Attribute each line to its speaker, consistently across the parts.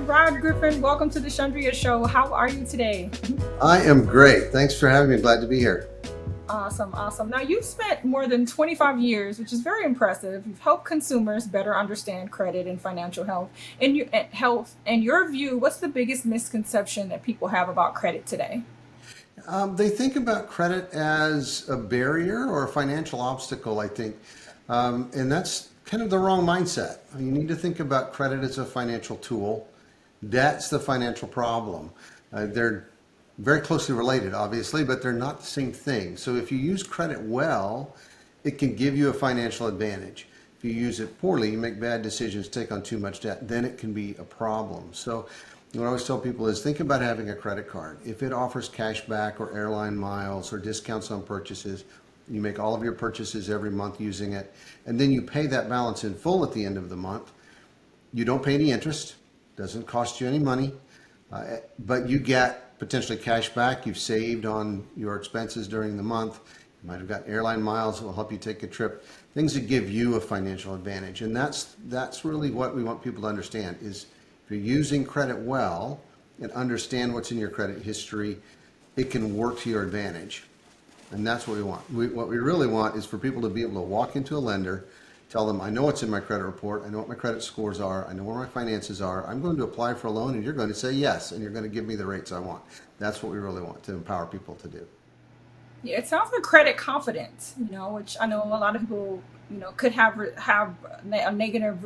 Speaker 1: Rod Griffin. Welcome to the Chundria Show. How are you today?
Speaker 2: I am great. Thanks for having me. Glad to be here.
Speaker 1: Awesome. Now, you've spent more than 25 years, which is very impressive. You've helped consumers better understand credit and financial health. In your view, what's the biggest misconception that people have about credit today?
Speaker 2: They think about credit as a barrier or a financial obstacle, I think. And that's kind of the wrong mindset. You need to think about credit as a financial tool. Debt's the financial problem. They're very closely related, obviously, but they're not the same thing. So if you use credit well, it can give you a financial advantage. If you use it poorly, you make bad decisions, take on too much debt, then it can be a problem. So what I always tell people is think about having a credit card. If it offers cash back or airline miles or discounts on purchases, you make all of your purchases every month using it, and then you pay that balance in full at the end of the month. You don't pay any interest, doesn't cost you any money, but you get potentially cash back. You've saved on your expenses during the month. You might have got airline miles that will help you take a trip, things that give you a financial advantage. And that's really what we want people to understand is if you're using credit well and understand what's in your credit history, it can work to your advantage. And that's what we want. What we really want is for people to be able to walk into a lender, tell them, I know what's in my credit report, I know what my credit scores are, I know where my finances are, I'm going to apply for a loan and you're going to say yes, and you're going to give me the rates I want. That's what we really want to empower people to do.
Speaker 1: Yeah, it sounds like credit confidence, which I know a lot of people, could have a negative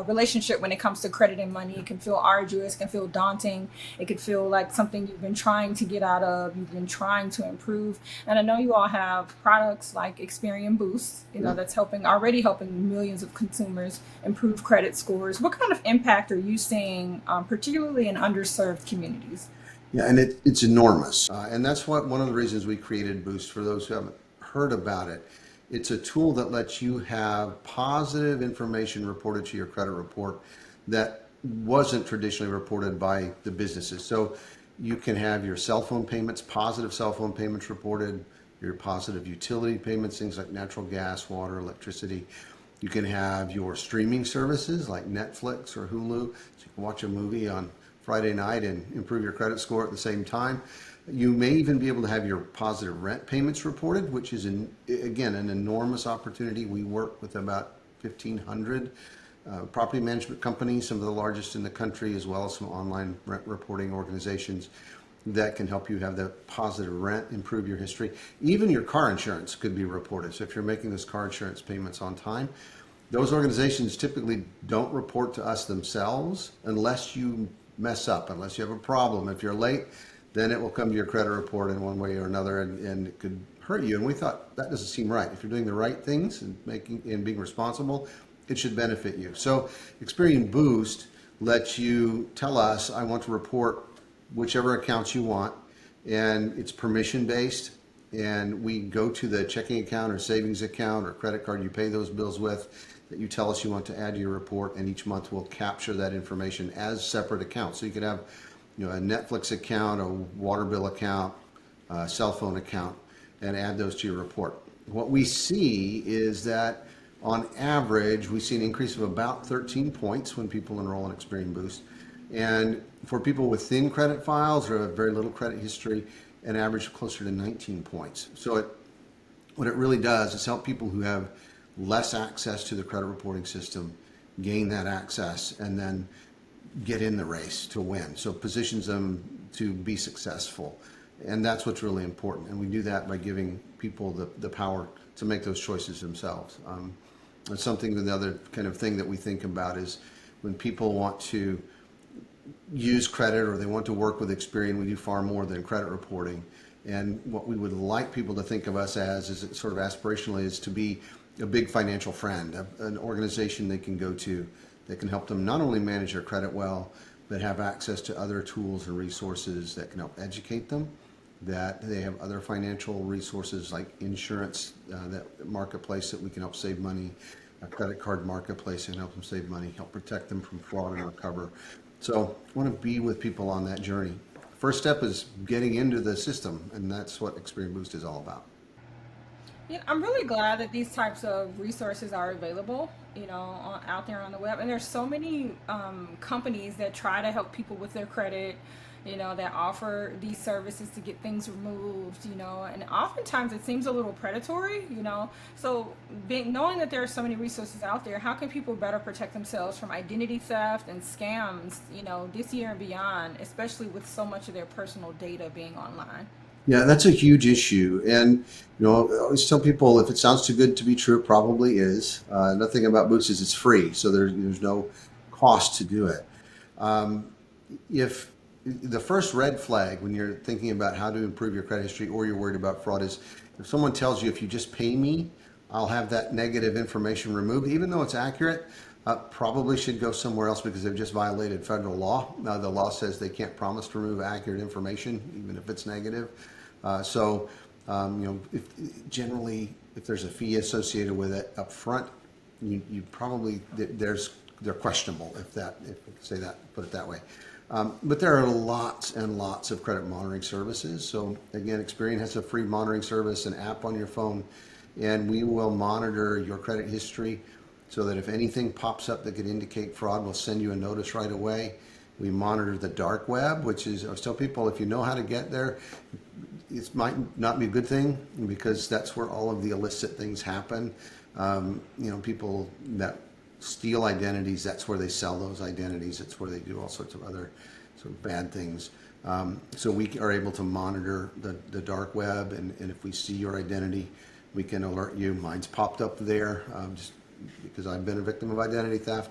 Speaker 1: relationship when it comes to credit and money. It can feel arduous, can feel daunting. It could feel like something you've been trying to get out of, you've been trying to improve. And I know you all have products like Experian Boost, that's already helping millions of consumers improve credit scores. What kind of impact are you seeing, particularly in underserved communities?
Speaker 2: Yeah, and it's enormous. And that's one of the reasons we created Boost. For those who haven't heard about it, it's a tool that lets you have positive information reported to your credit report that wasn't traditionally reported by the businesses. So you can have your cell phone payments, positive cell phone payments reported, your positive utility payments, things like natural gas, water, electricity. You can have your streaming services like Netflix or Hulu, so you can watch a movie on Friday night and improve your credit score at the same time. You may even be able to have your positive rent payments reported, which is, again, an enormous opportunity. We work with about 1,500 property management companies, some of the largest in the country, as well as some online rent reporting organizations that can help you have the positive rent, improve your history. Even your car insurance could be reported. So if you're making those car insurance payments on time, those organizations typically don't report to us themselves unless you mess up, unless you have a problem. If you're late, then it will come to your credit report in one way or another, and it could hurt you. And we thought that doesn't seem right. If you're doing the right things and being responsible, it should benefit you. So Experian Boost lets you tell us, I want to report whichever accounts you want, and it's permission based. And we go to the checking account or savings account or credit card you pay those bills with that you tell us you want to add to your report, and each month we'll capture that information as separate accounts. So you could have a Netflix account, a water bill account, a cell phone account, and add those to your report. What we see is that on average, we see an increase of about 13 points when people enroll in Experian Boost. And for people with thin credit files or a very little credit history, an average of closer to 19 points. So what it really does is help people who have less access to the credit reporting system gain that access and then get in the race to win. So it positions them to be successful. And that's what's really important. And we do that by giving people the power to make those choices themselves. It's something, the other kind of thing that we think about is when people want to use credit or they want to work with Experian, we do far more than credit reporting. And what we would like people to think of us as is sort of aspirationally is to be a big financial friend, an organization they can go to that can help them not only manage their credit well, but have access to other tools and resources that can help educate them, that they have other financial resources like insurance, that marketplace that we can help save money, a credit card marketplace that can help them save money, help protect them from fraud and recover. So I want to be with people on that journey. First step is getting into the system, and that's what Experian Boost is all about.
Speaker 1: Yeah, I'm really glad that these types of resources are available. out there on the web. And there's so many companies that try to help people with their credit, that offer these services to get things removed, and oftentimes it seems a little predatory. So knowing that there are so many resources out there, how can people better protect themselves from identity theft and scams, this year and beyond, especially with so much of their personal data being online?
Speaker 2: Yeah, that's a huge issue. And, I always tell people if it sounds too good to be true, it probably is. Nothing about Boost is it's free, so there's no cost to do it. If the first red flag when you're thinking about how to improve your credit history or you're worried about fraud is if someone tells you if you just pay me, I'll have that negative information removed, even though it's accurate, probably should go somewhere else because they've just violated federal law. Now, the law says they can't promise to remove accurate information, even if it's negative. Generally, if there's a fee associated with it up front, you probably, they're questionable put it that way. But there are lots and lots of credit monitoring services. So again, Experian has a free monitoring service, an app on your phone, and we will monitor your credit history so that if anything pops up that could indicate fraud, we'll send you a notice right away. We monitor the dark web, which is, I tell people, if you know how to get there, it might not be a good thing because that's where all of the illicit things happen. People that steal identities, that's where they sell those identities. It's where they do all sorts of other sort of bad things. So we are able to monitor the dark web, and if we see your identity, we can alert you. Mine's popped up there just because I've been a victim of identity theft.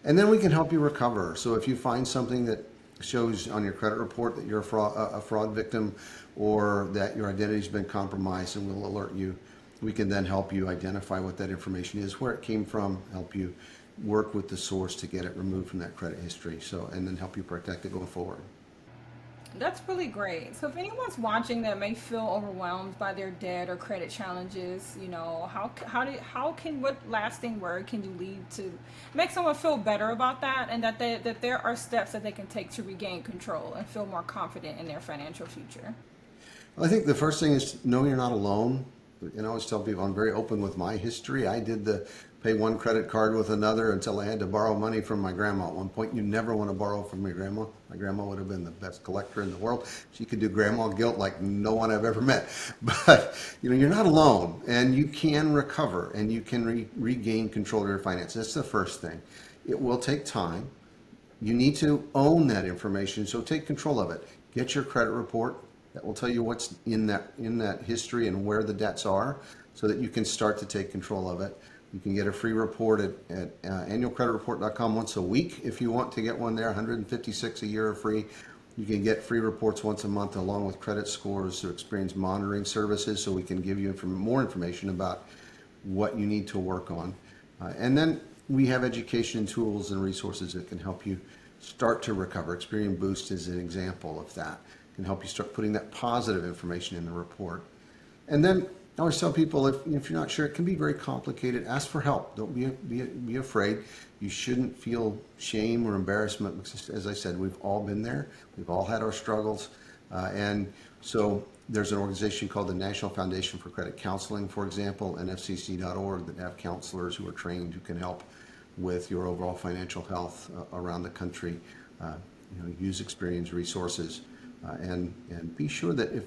Speaker 2: And then we can help you recover. So if you find something that shows on your credit report that you're a fraud victim or that your identity's been compromised, and we'll alert you, we can then help you identify what that information is, where it came from, help you work with the source to get it removed from that credit history. And then help you protect it going forward.
Speaker 1: That's really great. So if anyone's watching that may feel overwhelmed by their debt or credit challenges, what lasting word can you leave to make someone feel better about that, and that there are steps that they can take to regain control and feel more confident in their financial future?
Speaker 2: Well, I think the first thing is to know you're not alone. I always tell people I'm very open with my history. I did the pay one credit card with another until I had to borrow money from my grandma. At one point, you never want to borrow from your grandma. My grandma would have been the best collector in the world. She could do grandma guilt like no one I've ever met. But you're not alone, and you can recover, and you can regain control of your finances. That's the first thing. It will take time. You need to own that information, so take control of it. Get your credit report. That will tell you what's in that history and where the debts are, so that you can start to take control of it. You can get a free report at annualcreditreport.com once a week if you want to get one there. 156 a year are free. You can get free reports once a month along with credit scores through Experian monitoring services, so we can give you more information about what you need to work on. And then we have education tools and resources that can help you start to recover. Experian Boost is an example of that. It can help you start putting that positive information in the report. And then I always tell people, if you're not sure, it can be very complicated. Ask for help. Don't be afraid. You shouldn't feel shame or embarrassment because, as I said, we've all been there. We've all had our struggles. And so there's an organization called the National Foundation for Credit Counseling, for example, nfcc.org, that have counselors who are trained who can help with your overall financial health around the country. Use Experian's resources. And be sure that if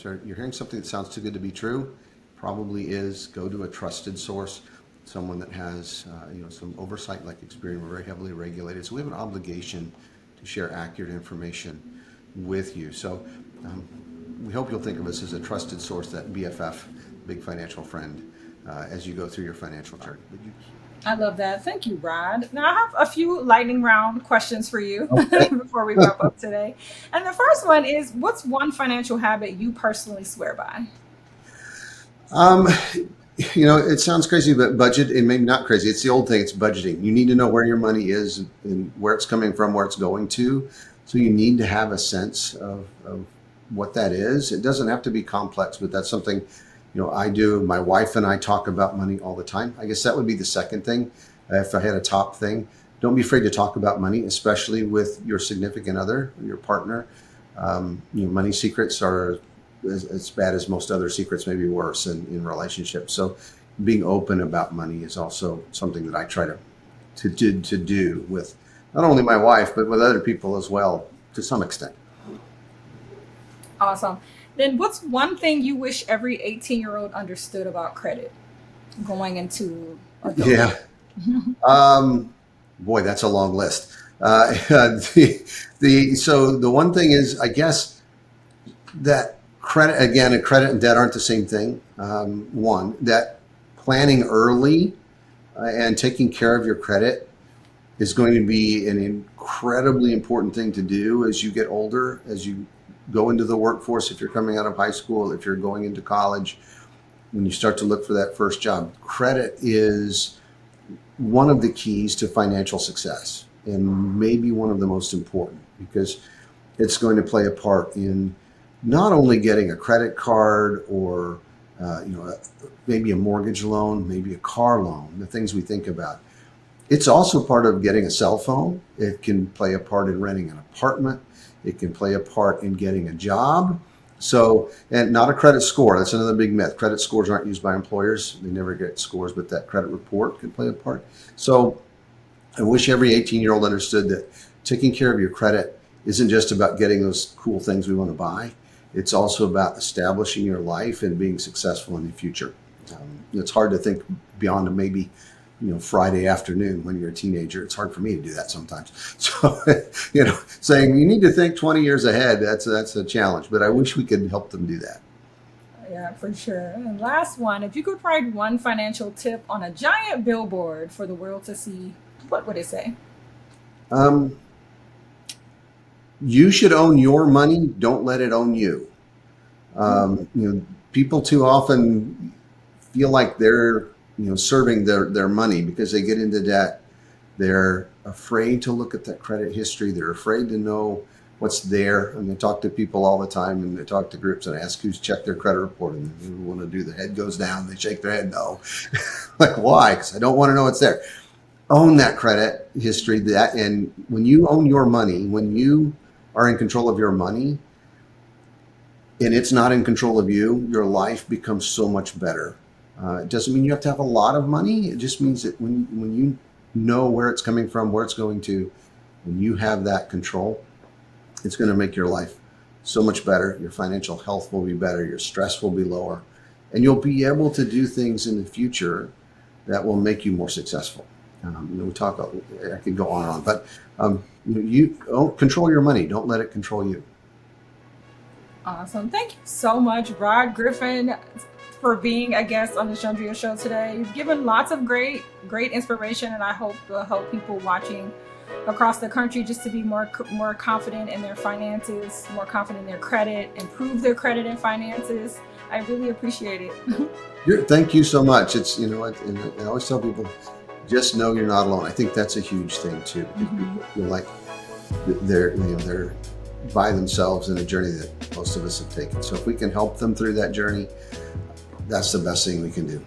Speaker 2: you're hearing something that sounds too good to be true, probably is, go to a trusted source, someone that has some oversight like Experian. We're very heavily regulated, so we have an obligation to share accurate information with you. So we hope you'll think of us as a trusted source, that BFF, big financial friend, as you go through your financial journey.
Speaker 1: I love that. Thank you, Rod. Now, I have a few lightning round questions for you
Speaker 2: Okay.
Speaker 1: before we wrap up today. And the first one is, what's one financial habit you personally swear by?
Speaker 2: It sounds crazy, but budget, and maybe not crazy. It's the old thing. It's budgeting. You need to know where your money is and where it's coming from, where it's going to. So you need to have a sense of what that is. It doesn't have to be complex, but that's something I do. My wife and I talk about money all the time. I guess that would be the second thing. If I had a top thing, don't be afraid to talk about money, especially with your significant other, your partner. Money secrets are as bad as most other secrets, maybe worse in relationships. So being open about money is also something that I try to do with not only my wife, but with other people as well, to some extent.
Speaker 1: Awesome. Then what's one thing you wish every 18-year-old understood about credit going into adulthood?
Speaker 2: Yeah. Boy, that's a long list. So the one thing is, I guess, that credit, again, credit and debt aren't the same thing. One, that planning early and taking care of your credit is going to be an incredibly important thing to do as you get older, as you go into the workforce, if you're coming out of high school, if you're going into college, when you start to look for that first job. Credit is one of the keys to financial success, and maybe one of the most important, because it's going to play a part in not only getting a credit card or maybe a mortgage loan, maybe a car loan, the things we think about. It's also part of getting a cell phone. It can play a part in renting an apartment. It can play a part in getting a job. So, and not a credit score. That's another big myth. Credit scores aren't used by employers. They never get scores, but that credit report can play a part. So I wish every 18-year-old understood that taking care of your credit isn't just about getting those cool things we want to buy. It's also about establishing your life and being successful in the future. It's hard to think beyond maybe Friday afternoon when you're a teenager. It's hard for me to do that sometimes. So, saying you need to think 20 years ahead, that's a challenge, but I wish we could help them do that.
Speaker 1: Yeah, for sure. And last one, if you could provide one financial tip on a giant billboard for the world to see, what would it say?
Speaker 2: You should own your money. Don't let it own you. People too often feel like they're serving their money because they get into debt. They're afraid to look at that credit history. They're afraid to know what's there. And they talk to people all the time, and they talk to groups and ask who's checked their credit report, and they want to do, the head goes down, they shake their head no. Like, why? Because I don't want to know what's there. Own that credit history. And when you own your money, when you are in control of your money and it's not in control of you, your life becomes so much better. It doesn't mean you have to have a lot of money. It just means that when you know where it's coming from, where it's going to, when you have that control, it's going to make your life so much better. Your financial health will be better. Your stress will be lower. And you'll be able to do things in the future that will make you more successful. I could go on and on, but you don't control your money. Don't let it control you.
Speaker 1: Awesome. Thank you so much, Rod Griffin, for being a guest on the Chundria Show today. You've given lots of great inspiration, and I hope will help people watching across the country just to be more confident in their finances, more confident in their credit, improve their credit and finances. I really appreciate it.
Speaker 2: Thank you so much. It's, and I always tell people, just know you're not alone. I think that's a huge thing too. People feel like they're by themselves in a journey that most of us have taken. So if we can help them through that journey, that's the best thing we can do.